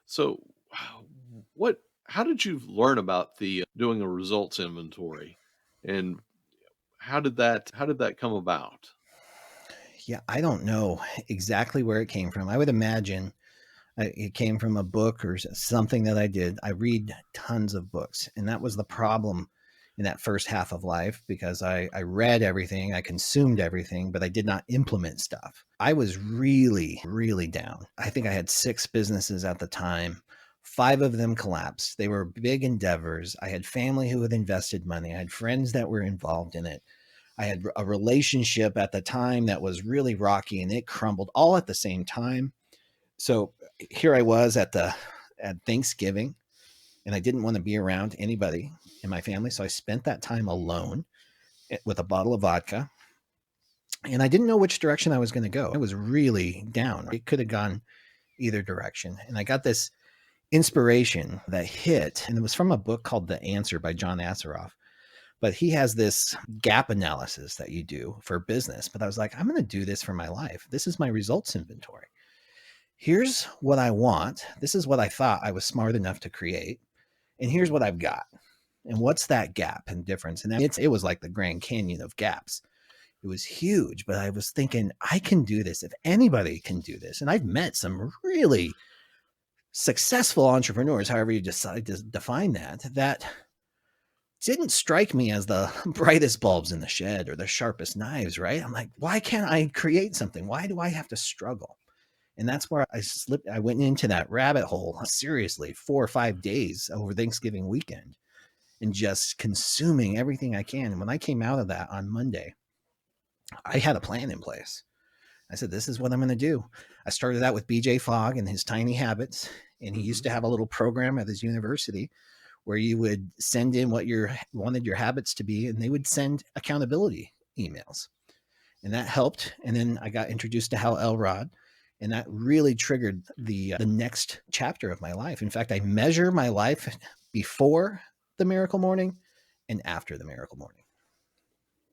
So, what? How did you learn about the doing a results inventory, and how did that come about? Yeah, I don't know exactly where it came from. I would imagine it came from a book or something that I did. I read tons of books, and that was the problem in that first half of life because I read everything, I consumed everything, but I did not implement stuff. I was really, really down. I think I had six businesses at the time. Five of them collapsed. They were big endeavors. I had family who had invested money. I had friends that were involved in it. I had a relationship at the time that was really rocky and it crumbled all at the same time. So here I was at Thanksgiving and I didn't want to be around anybody in my family. So I spent that time alone with a bottle of vodka and I didn't know which direction I was going to go. I was really down. It could have gone either direction. And I got this inspiration that hit, and it was from a book called The Answer by John Azarov. But he has this gap analysis that you do for business. But I was like, I'm going to do this for my life. This is my results inventory. Here's what I want. This is what I thought I was smart enough to create. And here's what I've got. And what's that gap and difference? And it was like the Grand Canyon of gaps. It was huge, but I was thinking, I can do this if anybody can do this. And I've met some really successful entrepreneurs, however you decide to define that, that didn't strike me as the brightest bulbs in the shed or the sharpest knives, right? I'm like, why can't I create something? Why do I have to struggle? And that's where I slipped. I went into that rabbit hole seriously 4 or 5 days over Thanksgiving weekend and just consuming everything I can. And when I came out of that on Monday, I had a plan in place. I said, this is what I'm going to do. I started out with BJ Fogg and his tiny habits. And he used Hmm. to have a little program at his university where you would send in what you wanted your habits to be, and they would send accountability emails. And that helped. And then I got introduced to Hal Elrod, and that really triggered the next chapter of my life. In fact, I measure my life before the miracle morning and after the miracle morning.